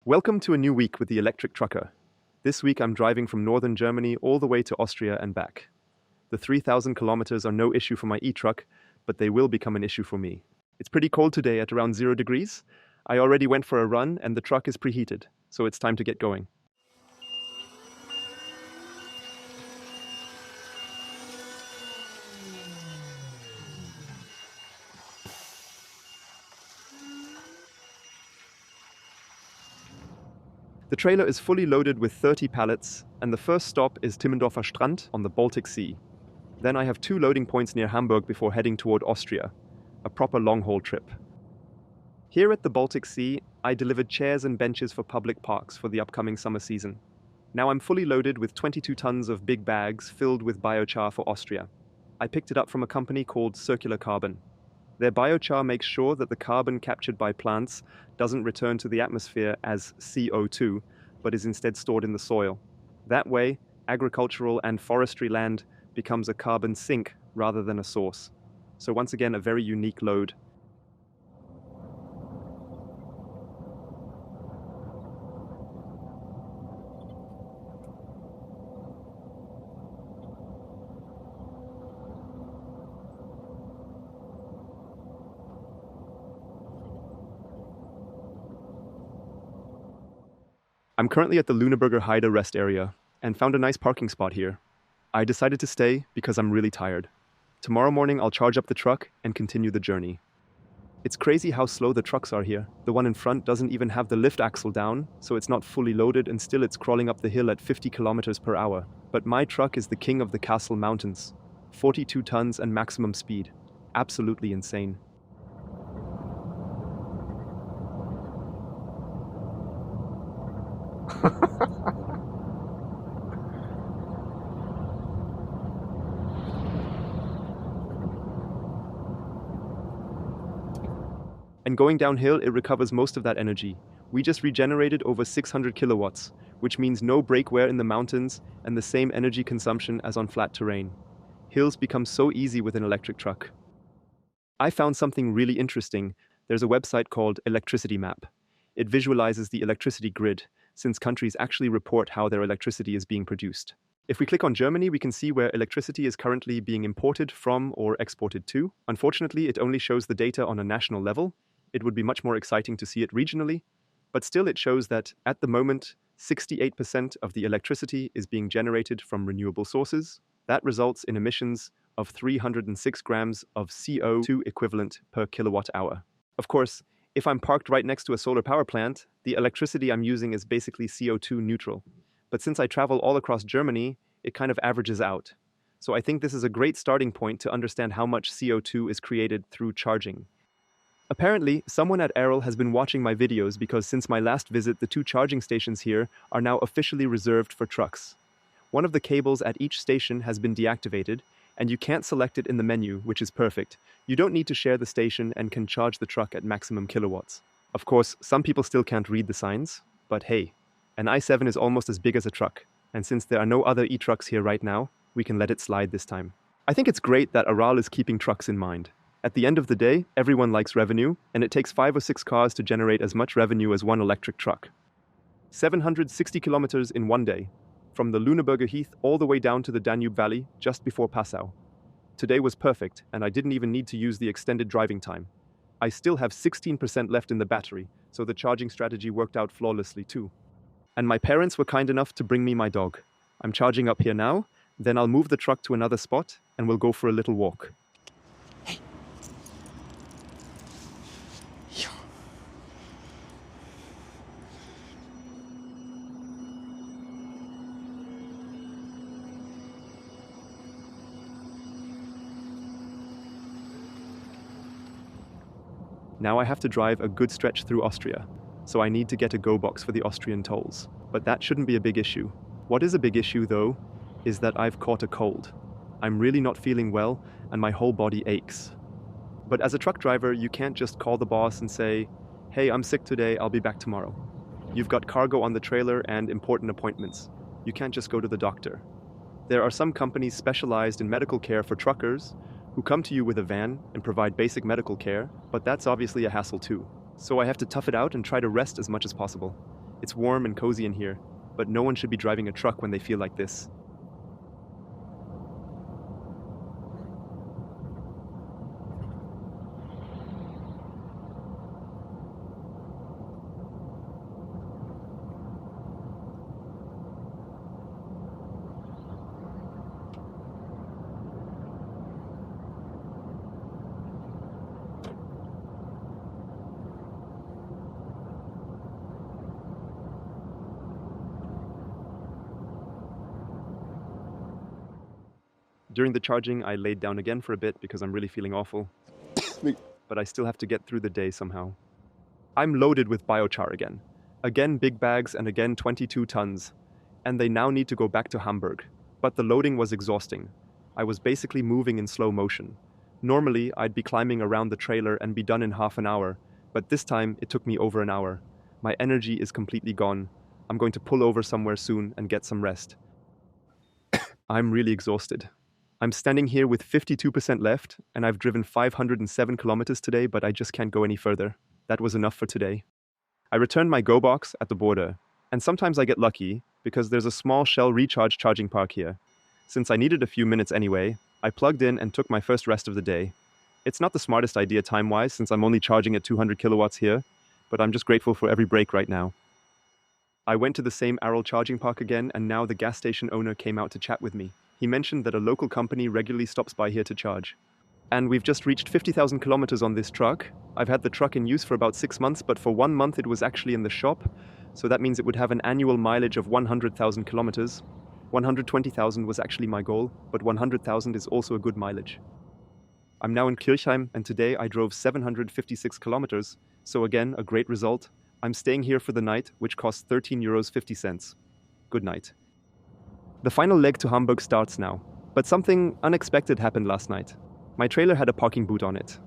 Welcome to a new week with the electric trucker. This week I'm driving from northern Germany all the way to Austria and back. The 3,000 kilometers are no issue for my e-truck, but they will become an issue for me. It's pretty cold today at around 0 degrees. I already went for a run and the truck is preheated, so it's time to get going. The trailer is fully loaded with 30 pallets, and the first stop is Timmendorfer Strand on the Baltic Sea. Then I have 2 loading points near Hamburg before heading toward Austria, a proper long-haul trip. Here at the Baltic Sea, I delivered chairs and benches for public parks for the upcoming summer season. Now I'm fully loaded with 22 tons of big bags filled with biochar for Austria. I picked it up from a company called Circular Carbon. Their biochar makes sure that the carbon captured by plants doesn't return to the atmosphere as CO2, but is instead stored in the soil. That way, agricultural and forestry land becomes a carbon sink rather than a source. So once again, a very unique load. I'm currently at the Lüneburger Heide rest area and found a nice parking spot here. I decided to stay because I'm really tired. Tomorrow morning I'll charge up the truck and continue the journey. It's crazy how slow the trucks are here. The one in front doesn't even have the lift axle down, so it's not fully loaded and still it's crawling up the hill at 50 kilometers per hour. But my truck is the king of the Castle Mountains. 42 tons and maximum speed. Absolutely insane. And going downhill, it recovers most of that energy. We just regenerated over 600 kilowatts, which means no brake wear in the mountains and the same energy consumption as on flat terrain. Hills become so easy with an electric truck. I found something really interesting. There's a website called Electricity Map. It visualizes the electricity grid, since countries actually report how their electricity is being produced. If we click on Germany, we can see where electricity is currently being imported from or exported to. Unfortunately, it only shows the data on a national level. It would be much more exciting to see it regionally, but still it shows that, at the moment, 68% of the electricity is being generated from renewable sources. That results in emissions of 306 grams of CO2 equivalent per kilowatt hour. Of course, if I'm parked right next to a solar power plant, the electricity I'm using is basically CO2 neutral. But since I travel all across Germany, it kind of averages out. So I think this is a great starting point to understand how much CO2 is created through charging. Apparently, someone at Errol has been watching my videos because since my last visit, the 2 charging stations here are now officially reserved for trucks. One of the cables at each station has been deactivated, and you can't select it in the menu, which is perfect. You don't need to share the station and can charge the truck at maximum kilowatts. Of course, some people still can't read the signs, but hey, an i7 is almost as big as a truck, and since there are no other e-trucks here right now, we can let it slide this time. I think it's great that Aral is keeping trucks in mind. At the end of the day, everyone likes revenue, and it takes 5 or 6 cars to generate as much revenue as one electric truck. 760 kilometers in one day, from the Lüneburger Heath all the way down to the Danube Valley just before Passau. Today was perfect, and I didn't even need to use the extended driving time. I still have 16% left in the battery, so the charging strategy worked out flawlessly too. And my parents were kind enough to bring me my dog. I'm charging up here now, then I'll move the truck to another spot, and we'll go for a little walk. Now I have to drive a good stretch through Austria, so I need to get a go box for the Austrian tolls. But that shouldn't be a big issue. What is a big issue though, is that I've caught a cold. I'm really not feeling well and my whole body aches. But as a truck driver, you can't just call the boss and say, "Hey, I'm sick today, I'll be back tomorrow." You've got cargo on the trailer and important appointments. You can't just go to the doctor. There are some companies specialized in medical care for truckers who come to you with a van and provide basic medical care, but that's obviously a hassle too. So I have to tough it out and try to rest as much as possible. It's warm and cozy in here, but no one should be driving a truck when they feel like this. During the charging, I laid down again for a bit because I'm really feeling awful. But I still have to get through the day somehow. I'm loaded with biochar again. Again big bags and again 22 tons. And they now need to go back to Hamburg. But the loading was exhausting. I was basically moving in slow motion. Normally, I'd be climbing around the trailer and be done in half an hour, but this time it took me over an hour. My energy is completely gone. I'm going to pull over somewhere soon and get some rest. I'm really exhausted. I'm standing here with 52% left, and I've driven 507 kilometers today, but I just can't go any further. That was enough for today. I returned my Go box at the border, and sometimes I get lucky because there's a small Shell recharge charging park here. Since I needed a few minutes anyway, I plugged in and took my first rest of the day. It's not the smartest idea time-wise since I'm only charging at 200 kilowatts here, but I'm just grateful for every break right now. I went to the same Aral charging park again, and now the gas station owner came out to chat with me. He mentioned that a local company regularly stops by here to charge. And we've just reached 50,000 kilometers on this truck. I've had the truck in use for about 6 months, but for 1 month it was actually in the shop, so that means it would have an annual mileage of 100,000 kilometers. 120,000 was actually my goal, but 100,000 is also a good mileage. I'm now in Kirchheim, and today I drove 756 kilometers, so again, a great result. I'm staying here for the night, which costs 13.50 euros. Good night. The final leg to Hamburg starts now, but something unexpected happened last night. My trailer had a parking boot on it.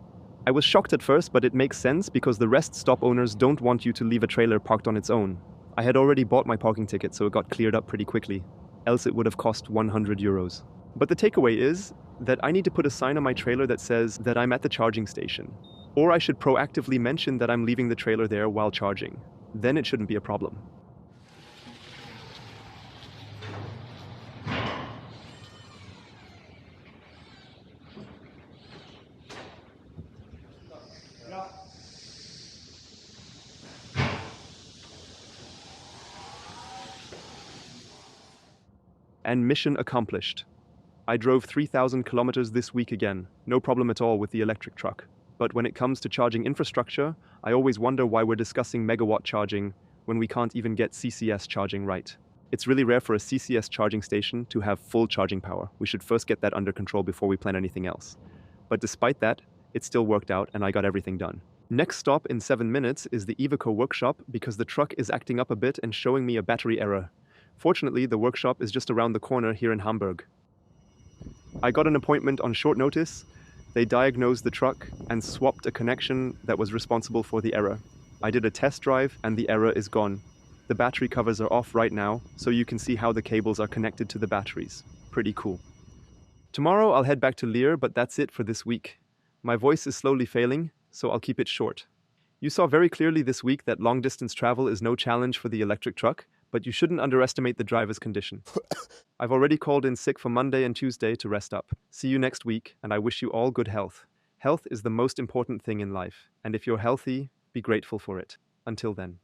I was shocked at first, but it makes sense because the rest stop owners don't want you to leave a trailer parked on its own. I had already bought my parking ticket, so it got cleared up pretty quickly, else it would have cost 100 euros. But the takeaway is that I need to put a sign on my trailer that says that I'm at the charging station. Or I should proactively mention that I'm leaving the trailer there while charging. Then it shouldn't be a problem. And mission accomplished. I drove 3,000 kilometers this week again, no problem at all with the electric truck. But when it comes to charging infrastructure, I always wonder why we're discussing megawatt charging when we can't even get CCS charging right. It's really rare for a CCS charging station to have full charging power. We should first get that under control before we plan anything else. But despite that, it still worked out and I got everything done. Next stop in 7 minutes is the Iveco workshop because the truck is acting up a bit and showing me a battery error. Fortunately, the workshop is just around the corner here in Hamburg. I got an appointment on short notice. They diagnosed the truck and swapped a connection that was responsible for the error. I did a test drive and the error is gone. The battery covers are off right now, so you can see how the cables are connected to the batteries. Pretty cool. Tomorrow I'll head back to Leer, but that's it for this week. My voice is slowly failing, so I'll keep it short. You saw very clearly this week that long-distance travel is no challenge for the electric truck, but you shouldn't underestimate the driver's condition. I've already called in sick for Monday and Tuesday to rest up. See you next week, and I wish you all good health. Health is the most important thing in life, and if you're healthy, be grateful for it. Until then.